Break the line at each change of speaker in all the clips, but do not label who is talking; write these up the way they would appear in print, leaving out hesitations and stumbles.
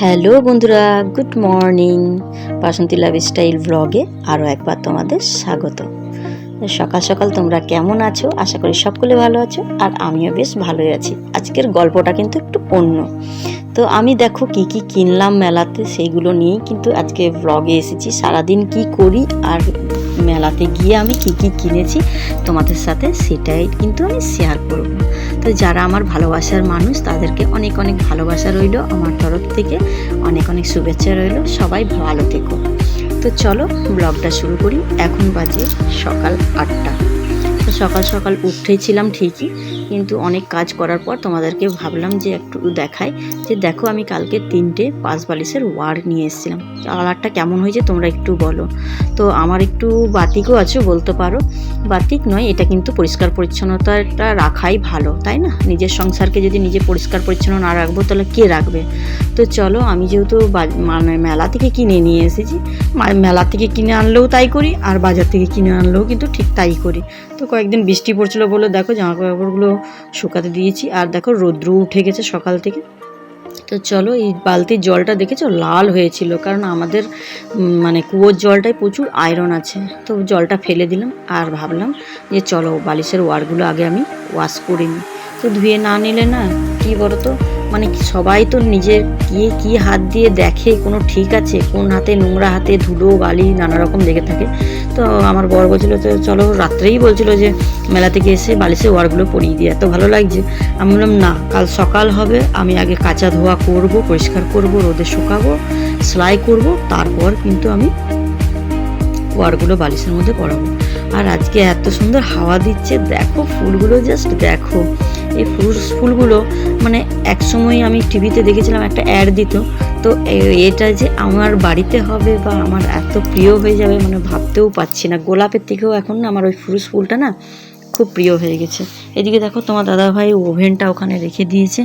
Hello বন্ধুরা, good morning. বাসন্তী lifestyle ব্লগে আরও একবার তোমাদের স্বাগত। সকাল সকাল তোমরা কেমন আছো? আশা করি সকলে ভালো আছো, আর আমিও বেশ ভালোই আছি। আজকের গল্পটা কিন্তু একটু অন্য। তো আমি দেখো কি কি কিনলাম মেলাতে, সেইগুলো নিয়েই কিন্তু আজকে ব্লগে এসেছি। সারাদিন কি করি আর মেলাতে গিয়ে আমি কি কি কিনেছি তোমাদের সাথে সেটাই কিন্তু আমি শেয়ার করব। তো যারা আমার ভালোবাসার মানুষ তাদেরকে অনেক অনেক ভালোবাসা রইল, আমার তরফ থেকে অনেক অনেক শুভেচ্ছা রইল। সবাই ভালো থেকো। তো চলো ব্লগটা শুরু করি। এখন বাজে সকাল 8টা। তো সকাল সকাল উঠেছিলাম ঠিকই, কিন্তু অনেক কাজ করার পর তোমাদেরকে ভাবলাম যে একটু দেখাই যে দেখো আমি কালকে 3টে 5 বালিশের ওয়ার নিয়ে এসেছিলাম। কালারটা কেমন হয়েছে তোমরা একটু বলো। তো আমার একটু বাতিকও আছে বলতে পারো, বাতিক নয়, এটা কিন্তু পরিষ্কার পরিচ্ছন্নতাটা রাখাই ভালো, তাই না? নিজের সংসারকে যদি নিজে পরিষ্কার পরিচ্ছন্ন না রাখবো তাহলে কে রাখবে? তো চলো, আমি যেহেতু মানে মেলা থেকে কিনে নিয়ে এসেছি, মেলা থেকে কিনে আনলেও তাই করি, আর বাজার থেকে কিনে আনলেও কিন্তু ঠিক তাই করি। তো কয়েকদিন বৃষ্টি পড়ছিল বলে দেখো জামা কাপড়গুলো শুকাতে দিয়েছি, আর দেখো রৌদ্র উঠে গেছে সকাল থেকে। তো চলো, এই বালতির জলটা দেখেছো লাল হয়েছিল, কারণ আমাদের মানে কুয়োর জলটায় প্রচুর আয়রন আছে। তো জলটা ফেলে দিলাম, আর ভাবলাম যে চলো বালিশের ওয়ারগুলো আগে আমি ওয়াশ করে নিই। তো ধুয়ে না নিলে না, কী বলো তো, মানে সবাই তো নিজের কি হাত দিয়ে দেখে কোনো ঠিক আছে? কোন হাতে নোংরা, হাতে ধুলো বালি নানা রকম লেগে থাকে। তো আমার বর বলছিল তো চলো, রাত্রেই বলছিল যে মেলা থেকে এসে বালিশের ওয়ারগুলো পরিয়ে দিয়ে এত ভালো লাগছে। আমি বললাম না, কাল সকাল হবে, আমি আগে কাচা ধোয়া করব, পরিষ্কার করব, রোদে শুকাবো, সেলাই করব, তারপর কিন্তু আমি ওয়ারগুলো বালিশের মধ্যে পরাবো। আর আজকে এত সুন্দর হাওয়া দিচ্ছে, দেখো ফুলগুলো জাস্ট দেখো। এই ফুলগুলো মানে এক সময় আমি টিভিতে দেখেছিলাম, একটা অ্যাড দিত। তো এটা যে আমার বাড়িতে হবে বা আমার এত প্রিয় হয়ে যাবে মানে ভাবতেও পারছি না। গোলাপের থেকেও এখন না আমার ওই ফুলটা না খুব প্রিয় হয়ে গেছে। এদিকে দেখো তোমার দাদাভাই ওভেনটা ওখানে রেখে দিয়েছে,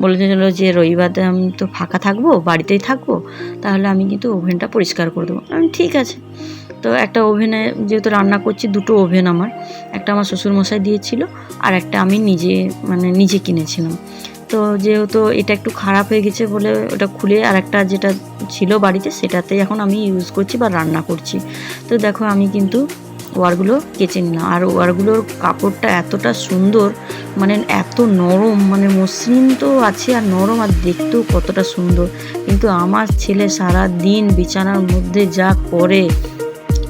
বলেছিল যে রবিবারে আমি তো ফাঁকা থাকবো, বাড়িতেই থাকবো, তাহলে আমি কিন্তু ওভেনটা পরিষ্কার করে দেবো। আমি ঠিক আছে। তো একটা ওভেনে যেহেতু রান্না করছি, দুটো ওভেন আমার, একটা আমার শ্বশুরমশাই দিয়েছিল, আর একটা আমি নিজে কিনেছিলাম। তো যেহেতু এটা একটু খারাপ হয়ে গেছে বলে ওটা খুলে আর একটা যেটা ছিল বাড়িতে সেটাতেই এখন আমি ইউজ করছি বা রান্না করছি। তো দেখো আমি কিন্তু ওয়ারগুলো কেচে নিলাম, আর ওয়ারগুলোর কাপড়টা এতটা সুন্দর, মানে এত নরম, মানে মসৃণ তো আছে আর নরম, আর দেখতেও কতটা সুন্দর। কিন্তু আমার ছেলে সারা দিন বিছানার মধ্যে যা করে,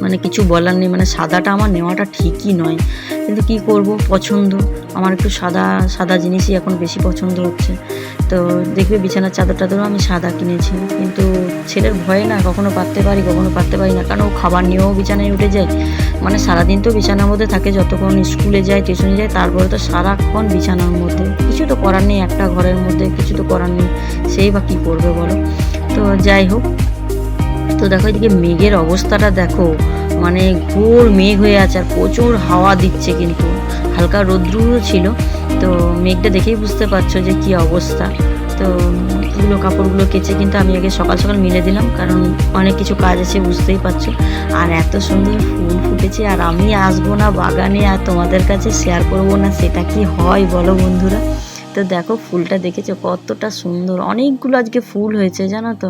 মানে কিছু বলার নেই। মানে সাদাটা আমার নেওয়াটা ঠিকই নয়, কিন্তু কি করব, পছন্দ আমার একটু সাদা সাদা জিনিসই এখন বেশি পছন্দ হচ্ছে। তো দেখবে বিছানার চাদর টাদরও আমি সাদা কিনেছি, কিন্তু ছেলের ভয়ে না কখনো পারতে পারি কখনো পারতে পারি না, কারণ ও খাবার নিয়েও বিছানায় উঠে যায়। মানে সারাদিন তো বিছানার মধ্যে থাকে, যতক্ষণ স্কুলে যায় টিউশনে যায়, তারপরে তো সারাক্ষণ বিছানার মধ্যে। কিছু তো করার নেই, একটা ঘরের মধ্যে কিছু তো করার নেই, সেই বা কী করবে বলো। তো যাই হোক, তো দেখো এদিকে মেঘের অবস্থাটা দেখো, মানে ঘোর মেঘ হয়ে আছে আর প্রচুর হাওয়া দিচ্ছে, কিন্তু হালকা রৌদ্রও ছিল। তো মেঘটা দেখেই বুঝতে পারছো যে কি অবস্থা। তো এগুলো কাপড়গুলো কেচে কিন্তু আমি আগে সকাল সকাল মিলে দিলাম, কারণ অনেক কিছু কাজ আছে বুঝতেই পারছো। আর এত সুন্দর ফুল ফুটেছে, আর আমি আসবো না বাগানে আর তোমাদের কাছে শেয়ার করবো না, সেটা কি হয় বলো বন্ধুরা? তো দেখো ফুলটা দেখেছো কতটা সুন্দর, অনেকগুলো আজকে ফুল হয়েছে জানো তো।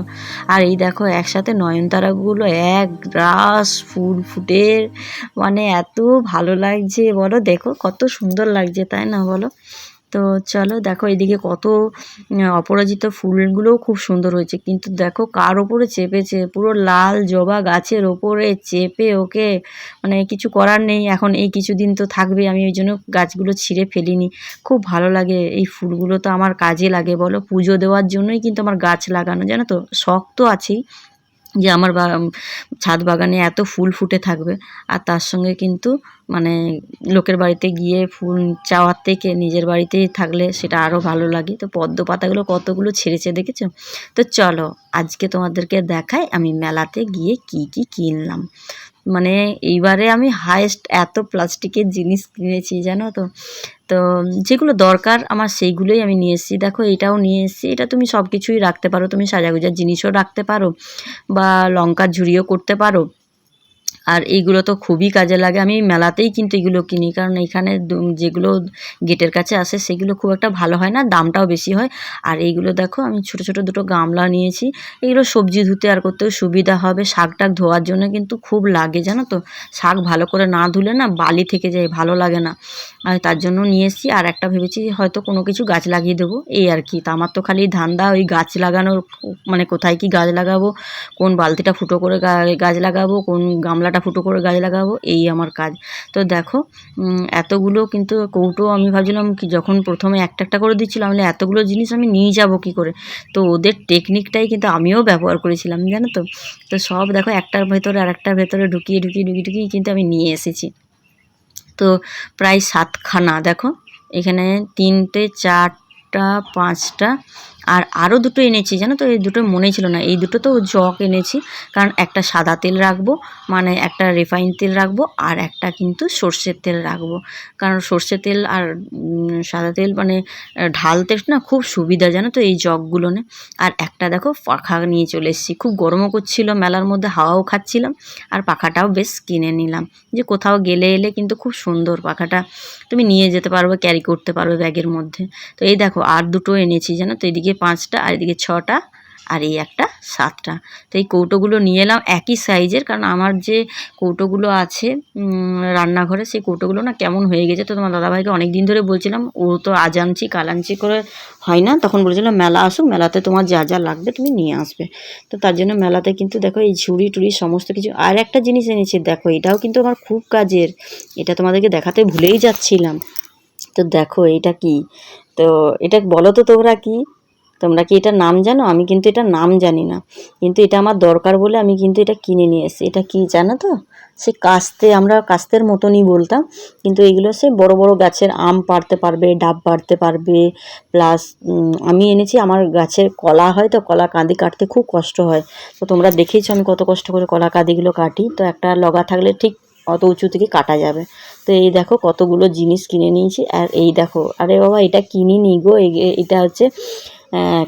আর এই দেখো একসাথে নয়নতারাগুলো এক রাস ফুল ফুটে, মানে এত ভালো লাগছে বলো, দেখো কত সুন্দর লাগছে, তাই না বলো? তো চলো দেখো এদিকে কত অপরাজিত ফুলগুলোও খুব সুন্দর হয়েছে, কিন্তু দেখো কার ওপরে চেপেছে, পুরো লাল জবা গাছের ওপরে চেপে ওকে, মানে কিছু করার নেই। এখন এই কিছুদিন তো থাকবে, আমি ওই জন্য গাছগুলো ছিঁড়ে ফেলিনি। খুব ভালো লাগে এই ফুলগুলো, তো আমার কাজে লাগে বলো, পুজো দেওয়ার জন্যই কিন্তু আমার গাছ লাগানো, জানো তো। শখ তো আছেই যে আমার ছাদ বাগানে এত ফুল ফুটে থাকবে, আর তার সঙ্গে কিন্তু মানে লোকের বাড়িতে গিয়ে ফুল চাওয়ার থেকে নিজের বাড়িতেই থাকলে সেটা আরও ভালো লাগে। তো পদ্ম পাতাগুলো কতগুলো ছেড়েছে দেখেছো? তো চলো আজকে তোমাদেরকে দেখাই আমি মেলাতে গিয়ে কি কি কিনলাম। মানে এইবারে আমি হায়েস্ট এত প্লাস্টিকের জিনিস কিনেছি জানো তো। তো যেগুলো দরকার আমার সেইগুলোই আমি নিয়ে এসেছি। দেখো এটাও নিয়ে এসেছি, এটা তুমি সব কিছুই রাখতে পারো, তুমি সাজাগোজার জিনিসও রাখতে পারো বা লঙ্কার ঝুড়িও করতে পারো। আর এইগুলো তো খুবই কাজে লাগে। আমি মেলাতেই কিন্তু এগুলো কিনি, কারণ এখানে যেগুলো গেটের কাছে আসে সেগুলো খুব একটা ভালো হয় না, দামটাও বেশি হয়। আর এইগুলো দেখো আমি ছোট ছোট দুটো গামলা নিয়েছি, এগুলো সবজি ধুতে আর করতেও সুবিধা হবে। শাক টাক ধোয়ার জন্য কিন্তু খুব লাগে জানো তো, শাক ভালো করে না ধুলে না বালি থেকে যায়, ভালো লাগে না। আর তার জন্য নিয়ে এসেছি। আর একটা ভেবেছি হয়তো কোনো কিছু গাছ লাগিয়ে দেবো, এই আর কি। তা আমার তো খালি ধান্দা ওই গাছ লাগানোর, মানে কোথায় কি গাছ লাগাবো, কোন বালতিটা ফুটো করে গাছ লাগাবো, কোন গামলাটা ফুটো করে গাছ লাগাবো, এই আমার কাজ। তো দেখো এতগুলো কিন্তু কৌটো, আমি ভাবছিলাম কি যখন প্রথমে একটা একটা করে দিচ্ছিলাম, আমি এতগুলো জিনিস আমি নিয়ে যাব কি করে। তো ওদের টেকনিকটাই কিন্তু আমিও ব্যবহার করেছিলাম জানো তো। তো সব দেখো একটার ভেতরে আর একটার ভেতরে ঢুকিয়ে ঢুকিয়ে ঢুকিয়ে ঢুকিয়ে কিন্তু আমি নিয়ে এসেছি। তো প্রায় 7খানা দেখো, এখানে 3টে 4টা 5টা, আর আরও দুটো এনেছি জানো তো, এই দুটো মনেই ছিল না। এই দুটো তো জগ এনেছি, কারণ একটা সাদা তেল রাখবো, মানে একটা রিফাইন তেল রাখবো, আর একটা কিন্তু সর্ষের তেল রাখবো। কারণ সর্ষের তেল আর সাদা তেল মানে ঢালতে না খুব সুবিধা জানো তো এই জগগুলো নে। আর একটা দেখো পাখা নিয়ে চলে এসেছি, খুব গরমও করছিল, মেলার মধ্যে হাওয়াও খাচ্ছিলাম, আর পাখাটাও বেশ কিনে নিলাম, যে কোথাও গেলে এলে কিন্তু খুব সুন্দর পাখাটা, তুমি নিয়ে যেতে পারবে, ক্যারি করতে পারবে ব্যাগের মধ্যে। তো এই দেখো আর দুটো এনেছি জানো তো, এদিকে 5টা আর এদিকে 6টা, আর এই একটা 7টা। তো এই কৌটোগুলো নিয়ে এলাম একই সাইজের, কারণ আমার যে কৌটোগুলো আছে রান্নাঘরে, সেই কৌটোগুলো না কেমন হয়ে গেছে। তো তোমার দাদাভাইকে অনেক দিন ধরে বলছিলাম, ও তো আজ আনছি কাল আনছি করে হয় না, তখন বলেছিলাম মেলা আসুক, মেলাতে তোমার যা যা লাগবে তুমি নিয়ে আসবে। তো তার জন্য মেলাতে কিন্তু দেখো এই ঝুড়ি টুড়ি সমস্ত কিছু। আর একটা জিনিস এনেছি দেখো, এটাও কিন্তু আমার খুব কাজের, এটা তোমাদেরকে দেখাতে ভুলেই যাচ্ছিলাম। তো দেখো এটা কি, তো এটা বলো তো তোমরা কি, তোমরা কি এটার নাম জানো? আমি কিন্তু এটার নাম জানি না, কিন্তু এটা আমার দরকার বলে আমি কিন্তু এটা কিনে নিয়ে এসেছি। এটা কি জানো তো, সে কাস্তে, আমরা কাস্তের মতনই বলতাম, কিন্তু এইগুলো সে বড় বড় গাছের আম পাড়তে পারবে, ডাব পাড়তে পারবে। প্লাস আমি এনেছি, আমার গাছের কলা হয় তো, কলা কাঁদি কাটতে খুব কষ্ট হয়। তো তোমরা দেখেইছো আমি কত কষ্ট করে কলা কাঁদিগুলো কাটি, তো একটা লগা থাকলে ঠিক অত উঁচু থেকে কাটা যাবে। তো এই দেখো কতগুলো জিনিস কিনে নিয়েছি। আর এই দেখো, আরে বাবা এটা কিনিনি গো, এটা হচ্ছে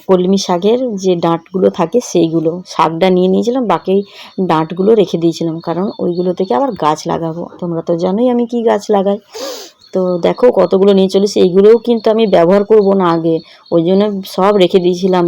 কলমি শাকের যে ডাঁটগুলো থাকে সেইগুলো, শাকটা নিয়ে নিয়েছিলাম, বাকি ডাঁটগুলো রেখে দিয়েছিলাম, কারণ ওইগুলো থেকে আবার গাছ লাগাবো। তোমরা তো জানোই আমি কি গাছ লাগাই। তো দেখো কতগুলো নিয়ে চলেছি, এইগুলোও কিন্তু আমি ব্যবহার করব না আগে, ওই জন্য সব রেখে দিয়েছিলাম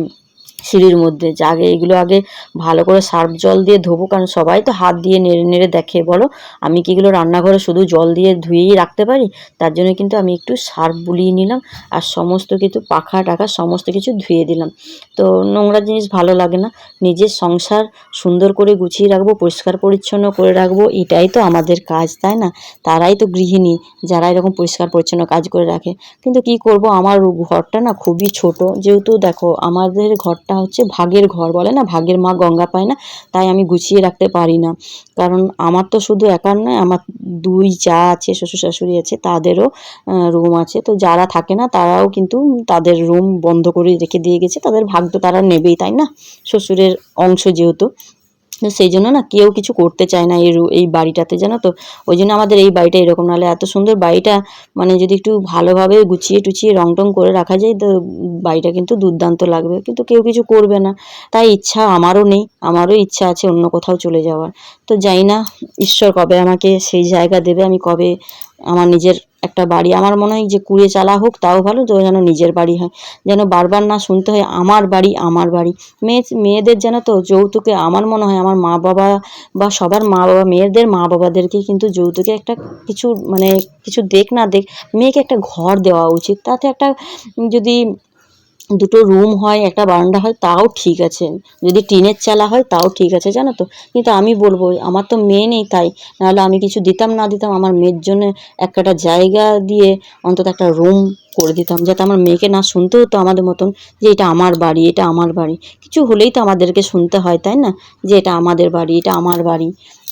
সিঁড়ির মধ্যে। যে আগে এগুলো আগে ভালো করে সার্ফ জল দিয়ে ধোবো, কারণ সবাই তো হাত দিয়ে নেড়ে নেড়ে দেখে, বলো আমি কি এগুলো রান্নাঘরে শুধু জল দিয়ে ধুয়েই রাখতে পারি? তার জন্য কিন্তু আমি একটু সার্ফ বুলিয়ে নিলাম, আর সমস্ত কিছু পাখা টাখা সমস্ত কিছু ধুয়ে দিলাম। তো নোংরা জিনিস ভালো লাগে না, নিজের সংসার সুন্দর করে গুছিয়ে রাখবো, পরিষ্কার পরিচ্ছন্ন করে রাখবো, এটাই তো আমাদের কাজ, তাই না? তারাই তো গৃহিণী, যারা এরকম পরিষ্কার পরিচ্ছন্ন কাজ করে রাখে। কিন্তু কি করব, আমার ঘরটা না খুবই ছোট, যেহেতু দেখো আমাদের ঘরটা হচ্ছে ভাগের ঘর, বলে না ভাগের মা গঙ্গা পায় না, তাই আমি গুছিয়ে রাখতে পারি না। কারণ আমার তো শুধু একার নয়, আমার 2 যা আছে, শ্বশুর শাশুড়ি আছে, তাদেরও রুম আছে। তো যারা থাকে না তারাও কিন্তু তাদের রুম বন্ধ করে রেখে দিয়ে গেছে, তাদের ভাগ তো তারা নেবেই, তাই না, শ্বশুরের অংশ যেহেতু। তো সেই জন্য না কেউ কিছু করতে চায় না এই বাড়িটাতে, জানো তো। ওই জন্য আমাদের এই বাড়িটা এরকম, নাহলে এত সুন্দর বাড়িটা, মানে যদি একটু ভালোভাবে গুছিয়ে টুছিয়ে রং টং করে রাখা যায়, তো বাড়িটা কিন্তু দুর্দান্ত লাগবে, কিন্তু কেউ কিছু করবে না। তাই ইচ্ছা আমারও নেই, আমারও ইচ্ছা আছে অন্য কোথাও চলে যাওয়ার। তো জানি না ঈশ্বর কবে আমাকে সেই জায়গা দেবে, আমি কবে আমার নিজের একটা বাড়ি, আমার মনে হয় যে কুড়ে চালা হোক তাও ভালো, তো যেন নিজের বাড়ি হয়, যেন বারবার না শুনতে হয় আমার বাড়ি আমার বাড়ি। মেয়েদের যেন তো যৌতুকে, আমার মনে হয় আমার মা বাবা বা সবার মা বাবা মেয়েদের মা বাবাদেরকে কিন্তু যৌতুকে একটা কিছু, মানে কিছু দেখ না দেখ, মেয়েকে একটা ঘর দেওয়া উচিত। তাতে একটা যদি 2টো রুম হয়, একটা বারান্দা হয়, তাও ঠিক আছে, যদি টিনের চালা হয় তাও ঠিক আছে, জানো তো। কিন্তু আমি বলবো আমার তো মেয়ে নেই, তাই নাহলে আমি কিছু দিতাম না দিতাম, আমার মেয়ের জন্য একটা জায়গা দিয়ে অন্তত একটা রুম করে দিতাম, যাতে আমার মেয়েকে না শুনতে হতো আমাদের মতন যে এটা আমার বাড়ি, এটা আমার বাড়ি। কিছু হলেই তো আমাদেরকে শুনতে হয়, তাই না, যে এটা আমাদের বাড়ি, এটা আমার বাড়ি।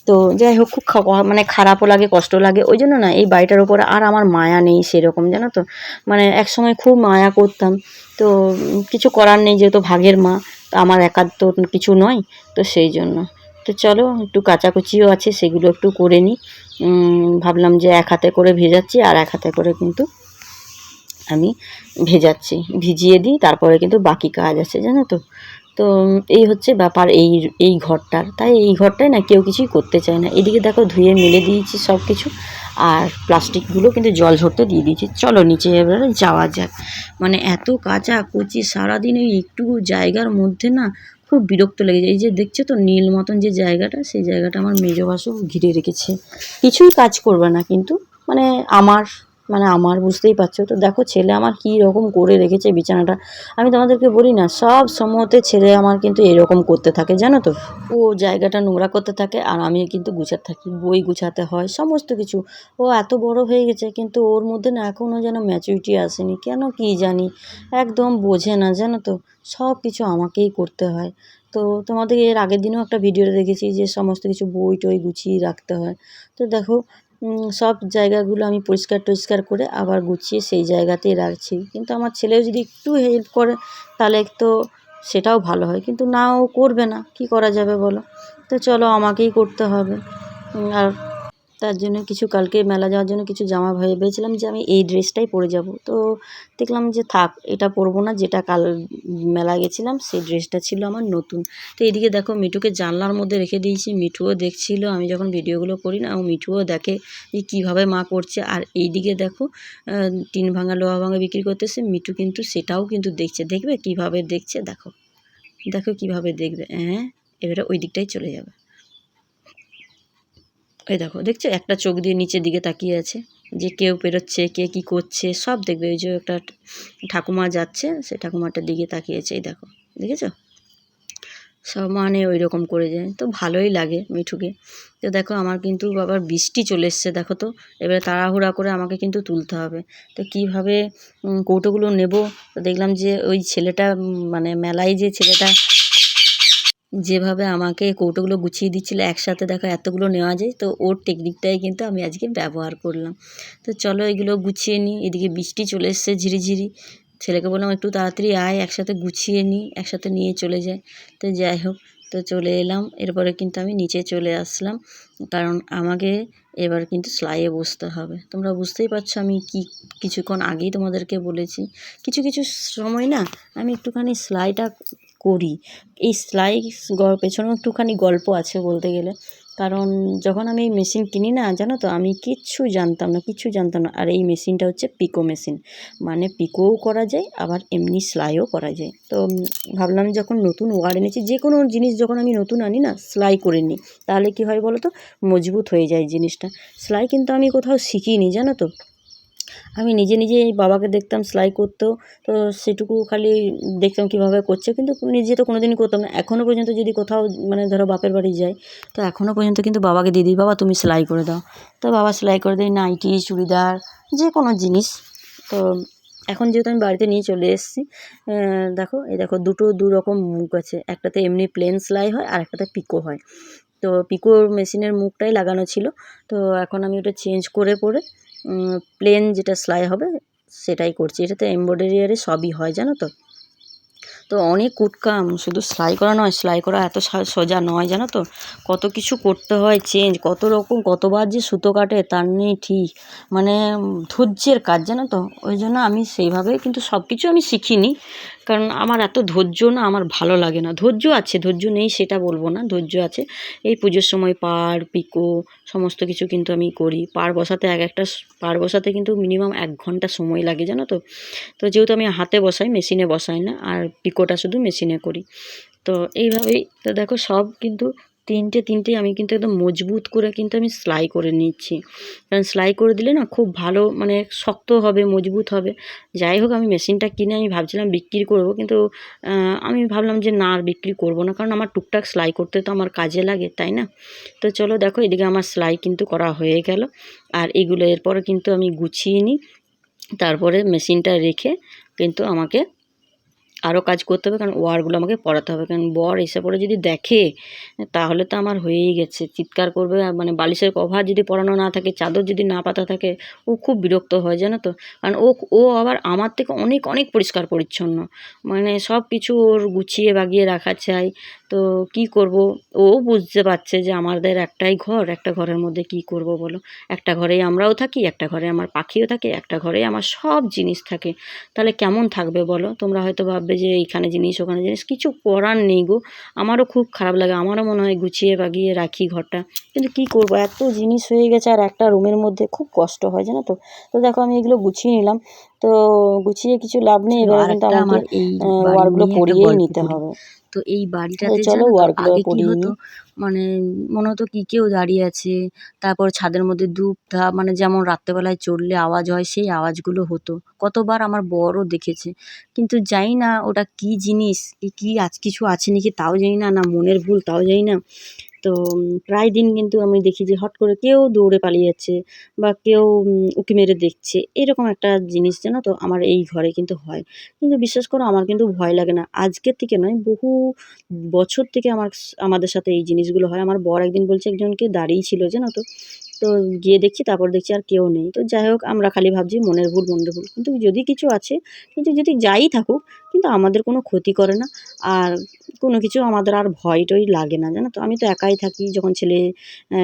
তো যাই হোক, খুব মানে খারাপও লাগে, কষ্ট লাগে, ওই জন্য না এই বাড়িটার উপরে আর আমার মায়া নেই সেরকম, জানো তো। মানে একসময় খুব মায়া করতাম, তো কিছু করার নেই, যেহেতু ভাগের মা, তো আমার একার তো কিছু নয়, তো সেই জন্য। তো চলো একটু কাচাকুচিও আছে, সেগুলো একটু করে নিই। ভাবলাম যে এক হাতে করে ভেজাচ্ছি, আর এক হাতে করে কিন্তু আমি ভিজিয়ে দিই, তারপরে কিন্তু বাকি কাজ আছে, জানো তো। তো তো এই হচ্ছে ব্যাপার এই ঘরটার। তাই এই ঘরটায় না কেউ কিছুই করতে চায় না। এদিকে দেখো ধুয়ে মেলে দিয়েছি সব কিছু, আর প্লাস্টিকগুলো কিন্তু জল ঝরতে দিয়ে দিয়েছি। চলো নিচে এবারে যাওয়া যাক। মানে এত কাচাকুচি সারাদিন ওই একটু জায়গার মধ্যে না খুব বিরক্ত লেগে যায়। এই যে দেখছো তো নীল মতন যে জায়গাটা, সেই জায়গাটা আমার মেজ ভাসুর ঘিরে রেখেছে। কিছুই কাজ করবে না কিন্তু মানে আমার আমার বুঝতেই পারছো তো। দেখো ছেলে আমার কী রকম করে রেখেছে বিছানাটা। আমি তোমাদেরকে বলি না, সব সময়তে ছেলে আমার কিন্তু এরকম করতে থাকে জানো তো। ও জায়গাটা নোংরা করতে থাকে আর আমি কিন্তু গুছাতে থাকি, বই গুছাতে হয় সমস্ত কিছু। ও এত বড় হয়ে গেছে কিন্তু ওর মধ্যে না এখনও যেন ম্যাচুরিটি আসেনি, কেন কী জানি। একদম বোঝে না জানো তো, সব কিছু আমাকেই করতে হয়। তো তোমাদের এর আগের দিনও একটা ভিডিওতে দেখেছি যে সমস্ত কিছু বই টই গুছিয়ে রাখতে হয়। তো দেখো সব জায়গাগুলো আমি পরিষ্কার টরিষ্কার করে আবার গুছিয়ে সেই জায়গাতেই রাখছি। কিন্তু আমার ছেলেও যদি একটু হেল্প করে তাহলে তো সেটাও ভালো হয়, কিন্তু না ও করবে না, কি করা যাবে বলো। তো চলো আমাকেই করতে হবে। আর তার জন্য কিছু কালকে মেলা যাওয়ার জন্য কিছু জামা ভেবেছিলাম যে আমি এই ড্রেসটাই পরে যাব। তো দেখলাম যে থাক, এটা পরবো না, যেটা কাল মেলা গেছিলাম সেই ড্রেসটা ছিল আমার নতুন। তো এইদিকে দেখো মিঠুকে জানলার মধ্যে রেখে দিয়েছি, মিঠুও দেখছিল আমি যখন ভিডিওগুলো করি না, ও মিঠুও দেখে যে কীভাবে মা করছে। আর এইদিকে দেখো টিন ভাঙা লোহা ভাঙা বিক্রি করতেছে, মিঠু কিন্তু সেটাও কিন্তু দেখছে, দেখবে কীভাবে দেখছে, দেখো দেখো কীভাবে দেখবে। হ্যাঁ, এবারে ওই দিকটাই চলে যাবে। এই দেখো দেখছো, একটা চোখ দিয়ে নিচের দিকে তাকিয়ে আছে যে কেউ পেরোচ্ছে, কে কী করছে সব দেখবে। ওই যে একটা ঠাকুমা যাচ্ছে, সে ঠাকুমাটার দিকে তাকিয়েছে, এই দেখো দেখেছো, সব মানে ওই রকম করে যায়। তো ভালোই লাগে মিঠুকে। তো দেখো আমার কিন্তু আবার বৃষ্টি চলে এসছে দেখো তো। এবারে তাড়াহুড়া করে আমাকে কিন্তু তুলতে হবে। তো কীভাবে কৌটোগুলো নেব, তো দেখলাম যে ওই ছেলেটা মানে মেলায় যে ছেলেটা যেভাবে আমাকে কৌটোগুলো গুছিয়ে দিচ্ছিলো একসাথে, দেখো এতগুলো নেওয়া যায়, তো ওর টেকনিকটাই কিন্তু আমি আজকে ব্যবহার করলাম। তো চলো এগুলো গুছিয়ে নিই। এদিকে বৃষ্টি চলে এসছে ঝিরিঝিরি। ছেলেকে বললাম একটু তাড়াতাড়ি আয়, একসাথে গুছিয়ে নিই, একসাথে নিয়ে চলে যায়। তো যাই হোক, তো চলে এলাম। এরপরে কিন্তু আমি নিচে চলে আসলাম, কারণ আমাকে এবার কিন্তু সেলাইয়ে বসতে হবে। তোমরা বুঝতেই পারছো আমি কিছুক্ষণ আগেই তোমাদেরকে বলেছি, কিছু কিছু সময় না আমি একটুখানি সেলাইটা করি। এই সেলাই পেছনেও একটুখানি গল্প আছে বলতে গেলে। কারণ যখন আমি এই মেশিন কিনি না জানো তো, আমি কিচ্ছু জানতাম না। আর এই মেশিনটা হচ্ছে পিকো মেশিন, মানে পিকোও করা যায় আবার এমনি সেলাইও করা যায়। তো ভাবলাম যখন নতুন ওয়ার এনেছি, যে কোনো জিনিস যখন আমি নতুন আনি না সেলাই করে নিই, তাহলে কী হয় বলো তো, মজবুত হয়ে যায় জিনিসটা। সেলাই কিন্তু আমি কোথাও শিখিনি জানো তো, আমি নিজে নিজে এই বাবাকে দেখতাম সেলাই করতেও, তো সেটুকু খালি দেখতাম কীভাবে করছে, কিন্তু নিজে তো কোনো দিনই করতাম না। এখনও পর্যন্ত যদি কোথাও মানে ধরো বাপের বাড়ি যাই, তো এখনও পর্যন্ত কিন্তু বাবাকে দিয়ে দিই, বাবা তুমি সেলাই করে দাও। তো বাবা সেলাই করে দেয় নাইটি, চুড়িদার, যে কোনো জিনিস। তো এখন যেহেতু আমি বাড়িতে নিয়ে চলে এসেছি, দেখো এই দেখো দুটো দু রকম মুখ আছে, একটাতে এমনি প্লেন সেলাই হয় আর একটাতে পিকো হয়। তো পিকোর মেশিনের মুখটাই লাগানো ছিল, তো এখন আমি ওটা চেঞ্জ করে প্লেন যেটা সেলাই হবে সেটাই করছি। এটাতে এমব্রয়ডারি আরে সবই হয় জানো তো। তো অনেক কুটকাম, শুধু সেলাই করা নয়, সেলাই করা এত সোজা নয় জানো তো, কত কিছু করতে হয় চেঞ্জ, কত রকম কতবার যে সুতো কাটে তার নেই ঠিক। মানে ধৈর্যের কাজ জানো তো। ওই জন্য আমি সেইভাবে কিন্তু সব কিছু আমি শিখিনি, কারণ আমার এত ধৈর্য না, আমার ভালো লাগে না। ধৈর্য আছে, ধৈর্য নেই সেটা বলবো না, ধৈর্য আছে। এই পুজোর সময় পাড় পিকো সমস্ত কিছু কিন্তু আমি করি। পাড় বসাতে কিন্তু মিনিমাম 1 ঘন্টা সময় লাগে জানো তো। তো যেহেতু আমি হাতে বসাই, মেশিনে বসাই না, আর পিকোটা শুধু মেশিনে করি। তো এইভাবেই তো দেখো সব কিন্তু তিনটে আমি কিন্তু একদম মজবুত করে কিন্তু আমি সেলাই করে নিচ্ছি। কারণ সেলাই করে দিলে না খুব ভালো, মানে শক্ত হবে, মজবুত হবে। যাই হোক, আমি মেশিনটা কিনে আমি ভাবছিলাম বিক্রি করব, কিন্তু আমি ভাবলাম যে না, আর বিক্রি করব না, কারণ আমার টুকটাক সেলাই করতে তো আমার কাজে লাগে, তাই না। তো চলো দেখো এদিকে আমার সেলাই কিন্তু করা হয়ে গেল। আর এগুলো এরপরে কিন্তু আমি গুছিয়ে নিই, তারপরে মেশিনটা রেখে কিন্তু আমাকে আরও কাজ করতে হবে, কারণ ওয়্যারগুলো আমাকে পরাতে হবে। কারণ বর এসে পরে যদি দেখে তাহলে তো আমার হয়েই গেছে, চিৎকার করবে। আর মানে বালিশের কভার যদি পরানো না থাকে, চাদর যদি না পাতা থাকে, ও খুব বিরক্ত হয় জানো তো। কারণ ও আবার আমার থেকে অনেক অনেক পরিষ্কার পরিচ্ছন্ন, মানে সব কিছু ওর গুছিয়ে বাগিয়ে রাখা চাই। তো কি করব, ও বুঝতে পারছে যে আমাদের একটাই ঘর, একটা ঘরের মধ্যে কি করব বলো? একটা ঘরেই আমরাও থাকি, একটা ঘরে আমার পাখিও থাকে, একটা ঘরেই আমার সব জিনিস থাকে। তাহলে কেমন থাকবে বলো? তোমরা হয়তো ভাববে যে এইখানে জিনিস ওখানে জিনিস, কিছু করার নেই গো। আমারও খুব খারাপ লাগে, আমারও মনে হয় গুছিয়ে বাগিয়ে রাখি ঘরটা, কিন্তু কি করব, এত জিনিস হয়ে গেছে আর একটা রুমের মধ্যে খুব কষ্ট হয় জানো তো। তো দেখো আমি এগুলো গুছিয়ে নিলাম, তো গুছিয়ে কিছু লাভ নেই,
চলো
এবারে
আর
কিন্তু
একটা
আমাকে
আমার এই বাড়ি
ওয়ারগুলো
নিয়ে একটা
করিয়েই
গল্প
নিতে
করি।
হবে।
তো এই
তো
বাড়িটাতে
চলো
জানো তো
ওয়ারগুলো
আগে কি
করিয়ে
হতো,
নিই।
মানে মনে হতো কি কেউ দাঁড়িয়ে আছে, তারপর ছাদের মধ্যে ধূপ ধাপ, মানে যেমন রাত্রেবেলায় চললে আওয়াজ হয় সেই আওয়াজগুলো হতো, কতবার আমার বরও দেখেছে। কিন্তু জানি না ওটা কি জিনিস, কি আজ কিছু আছে নাকি তাও জানি না, না মনের ভুল তাও জানি না। তো প্রায় দিন কিন্তু আমি দেখি যে হট করে কেউ দৌড়ে পালিয়ে যাচ্ছে বা কেউ উঁকি মেরে দেখছে, এরকম একটা জিনিস জানো তো আমার এই ঘরে কিন্তু হয়। কিন্তু বিশ্বাস করো আমার কিন্তু ভয় লাগে না, আজকের থেকে নয়, বহু বছর থেকে আমাদের সাথে এই জিনিসগুলো হয়। আমার বর একদিন বলছে একজনকে দাঁড়িয়েই ছিল জানো তো। তো গিয়ে দেখছি, তারপর দেখছি আর কেউ নেই। তো যাই হোক, আমরা খালি ভাবছি মনের ভুল, মনের ভুল। কিন্তু যদি কিছু আছে, কিন্তু যদি যাই থাকুক, কিন্তু আমাদের কোনো ক্ষতি করে না। আর কোনো কিছু আমাদের আর ভয়-টয় লাগে না, জানো তো? আমি তো একাই থাকি, যখন ছেলে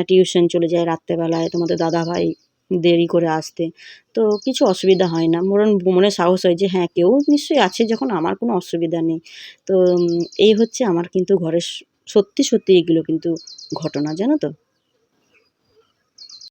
টিউশন চলে যায় রাত্রেবেলায়, তোমাদের দাদাভাই দেরি করে আসতে, তো কিছু অসুবিধা হয় না। বরং মনে সাহস হয় যে হ্যাঁ, কেউ নিশ্চয়ই আছে, যখন আমার কোনো অসুবিধা নেই। তো এই হচ্ছে আমার কিন্তু ঘরের সত্যি, সত্যি এগুলো কিন্তু ঘটনা, জানো তো?